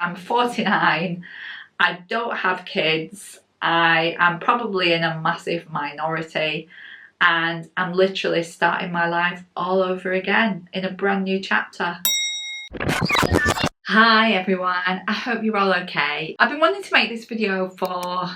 I'm 49, I don't have kids, I am probably in a massive minority, and I'm literally starting my life all over again in a brand new chapter. Hi everyone, I hope you're all okay. I've been wanting to make this video for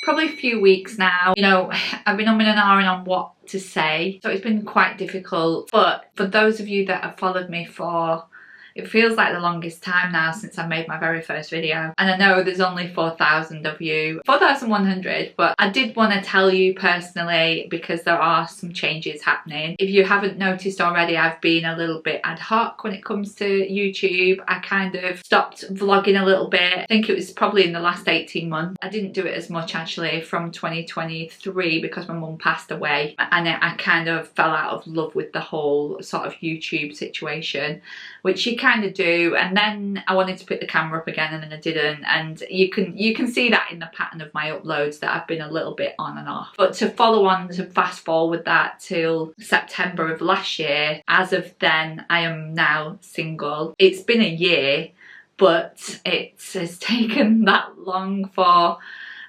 probably a few weeks now. You know, I've been umming and ahhing on what to say, so it's been quite difficult. But for those of you that have followed me for, it feels like the longest time now since I made my very first video. And I know there's only 4,000 of you, 4,100, but I did want to tell you personally because there are some changes happening. If you haven't noticed already, I've been a little bit ad hoc when it comes to YouTube. I kind of stopped vlogging a little bit. I think it was probably in the last 18 months. I didn't do it as much actually from 2023 because my mum passed away, and I kind of fell out of love with the whole sort of YouTube situation, which you kind of do. And then I wanted to pick the camera up again and then I didn't, and you can see that in the pattern of my uploads that I've been a little bit on and off. But to follow on, to fast forward that till September of last year, as of then I am now single. It's been a year, but it has taken that long for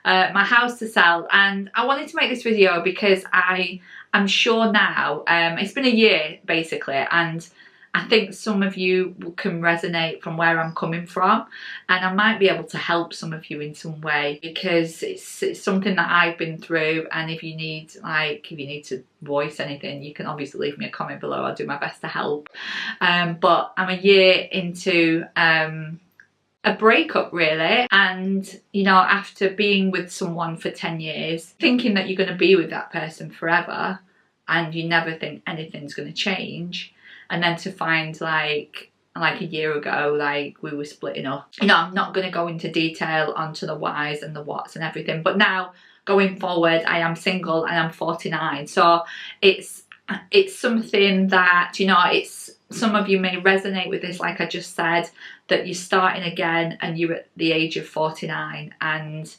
my house to sell, and I wanted to make this video because I'm sure now, it's been a year basically, and I think some of you can resonate from where I'm coming from, and I might be able to help some of you in some way because it's something that I've been through. And if you need to voice anything, you can obviously leave me a comment below. I'll do my best to help. But I'm a year into a breakup really, and you know, after being with someone for 10 years, thinking that you're going to be with that person forever, and you never think anything's going to change. And then to find like a year ago, like we were splitting up. You know, I'm not going to go into detail onto the whys and the whats and everything, but now going forward, I am single and I'm 49. So it's something that, you know, it's, some of you may resonate with this, like I just said, that you're starting again and you're at the age of 49 and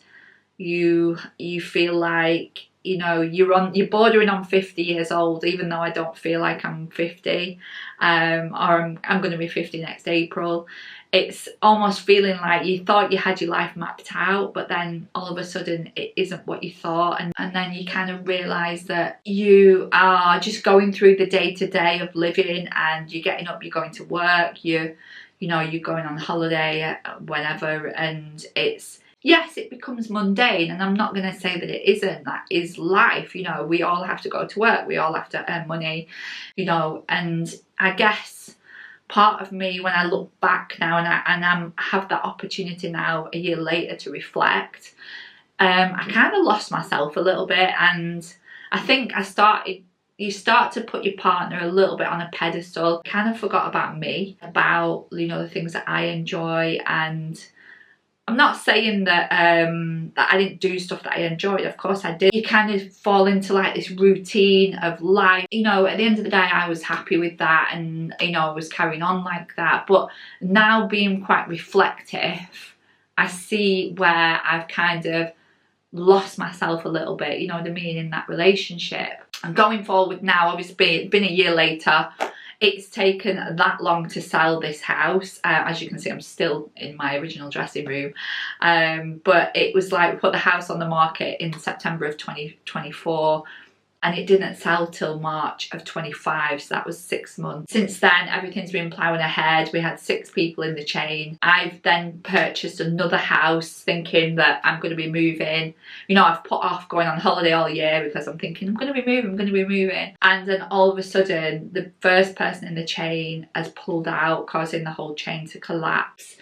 you feel like, you know, you're bordering on 50 years old, even though I don't feel like I'm 50, or I'm going to be 50 next April. It's almost feeling like you thought you had your life mapped out, but then all of a sudden it isn't what you thought, and then you kind of realise that you are just going through the day-to-day of living, and you're getting up, you're going to work, you're going on holiday whenever, and it's, yes, it becomes mundane, and I'm not going to say that it isn't. That is life, you know. We all have to go to work, we all have to earn money, you know. And I guess part of me, when I look back now and I have that opportunity now a year later to reflect, I kind of lost myself a little bit, and I think you start to put your partner a little bit on a pedestal. Kind of forgot about me, about, you know, the things that I enjoy. And I'm not saying that that I didn't do stuff that I enjoyed. Of course I did. You kind of fall into like this routine of life. You know, at the end of the day, I was happy with that, and you know, I was carrying on like that. But now, being quite reflective, I see where I've kind of lost myself a little bit, you know what I mean, in that relationship. And going forward now, obviously it's been a year later, it's taken that long to sell this house. As you can see, I'm still in my original dressing room. But it was like, we put the house on the market in September of 2024. And it didn't sell till March of 25, so that was 6 months. Since then, everything's been ploughing ahead. We had 6 people in the chain. I've then purchased another house thinking that I'm going to be moving. You know, I've put off going on holiday all year because I'm thinking I'm going to be moving. And then all of a sudden, the first person in the chain has pulled out, causing the whole chain to collapse.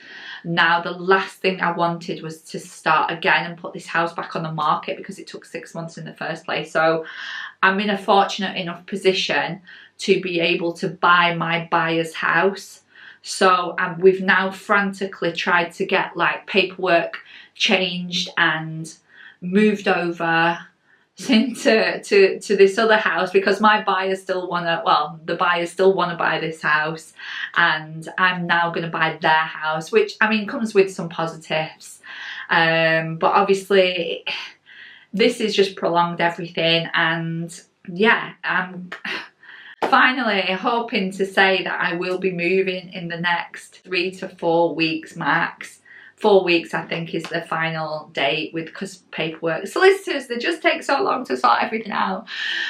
Now, the last thing I wanted was to start again and put this house back on the market because it took 6 months in the first place. So I'm in a fortunate enough position to be able to buy my buyer's house. So we've now frantically tried to get like paperwork changed and moved over into this other house because my buyers still want to, well, the buyers still want to buy this house, and I'm now going to buy their house, which I mean comes with some positives, but obviously this has just prolonged everything. And yeah, finally hoping to say that I will be moving in the next 3 to 4 weeks max. 4 weeks I think is the final date, with paperwork, solicitors, they just take so long to sort everything out.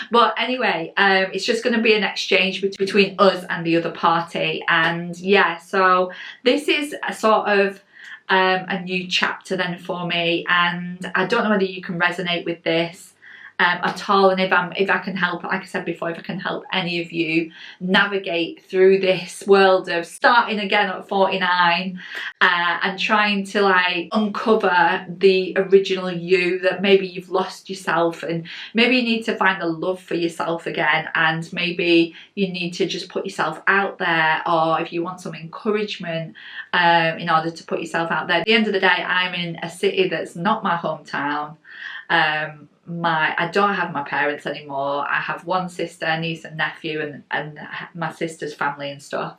But anyway, it's just going to be an exchange between us and the other party. And yeah, so this is a sort of a new chapter then for me, and I don't know whether you can resonate with this at all, and if I can help, like I said before, if I can help any of you navigate through this world of starting again at 49 and trying to like uncover the original you, that maybe you've lost yourself, and maybe you need to find the love for yourself again, and maybe you need to just put yourself out there, or if you want some encouragement in order to put yourself out there. At the end of the day, I'm in a city that's not my hometown. I don't have my parents anymore. I have one sister, niece and nephew, and my sister's family and stuff.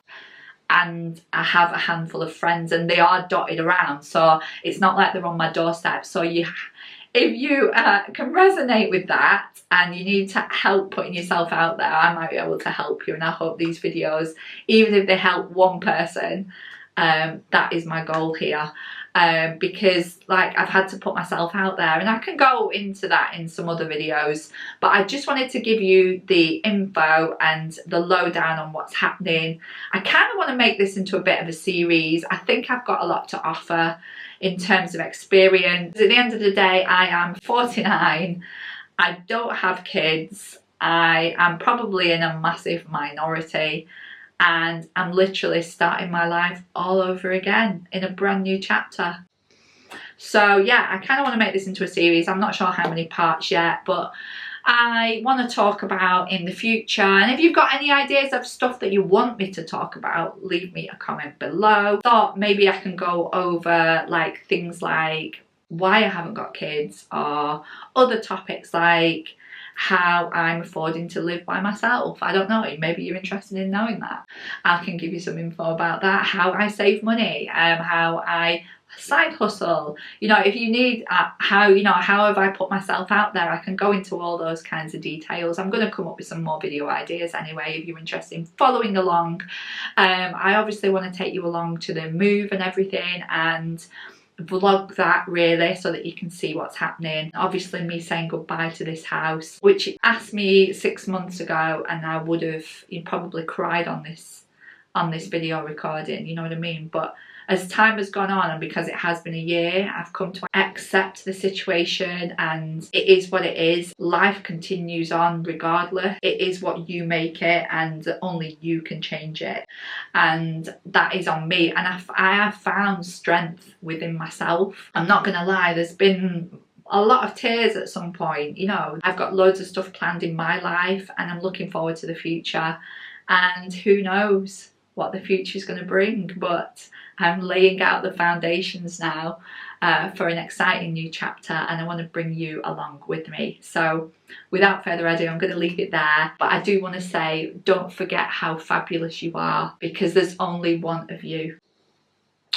And I have a handful of friends, and they are dotted around, so it's not like they're on my doorstep. So if you can resonate with that and you need to help putting yourself out there, I might be able to help you. And I hope these videos, even if they help one person, that is my goal here. Because like I've had to put myself out there, and I can go into that in some other videos, but I just wanted to give you the info and the lowdown on what's happening. I kind of want to make this into a bit of a series. I think I've got a lot to offer in terms of experience. At the end of the day, I am 49, I don't have kids, I am probably in a massive minority, and I'm literally starting my life all over again in a brand new chapter. So yeah, I kind of want to make this into a series. I'm not sure how many parts yet, but I want to talk about in the future. And if you've got any ideas of stuff that you want me to talk about, leave me a comment below. Thought maybe I can go over like things like why I haven't got kids, or other topics like how I'm affording to live by myself. I don't know, maybe you're interested in knowing that. I can give you some info about that, how I save money, how I side hustle, you know, if you need how have I put myself out there. I can go into all those kinds of details. I'm going to come up with some more video ideas anyway, if you're interested in following along. I obviously want to take you along to the move and everything, and vlog that really, so that you can see what's happening. Obviously me saying goodbye to this house, which asked me 6 months ago, and I would have probably cried on this video recording, you know what I mean. But as time has gone on, and because it has been a year, I've come to accept the situation, and it is what it is. Life continues on regardless. It is what you make it, and only you can change it, and that is on me. And I have found strength within myself. I'm not gonna lie, there's been a lot of tears at some point, you know. I've got loads of stuff planned in my life, and I'm looking forward to the future, and who knows what the future is going to bring, but I'm laying out the foundations now for an exciting new chapter, and I want to bring you along with me. So without further ado, I'm going to leave it there, but I do want to say, don't forget how fabulous you are, because there's only one of you.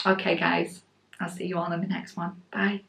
Okay guys, I'll see you all in the next one. Bye.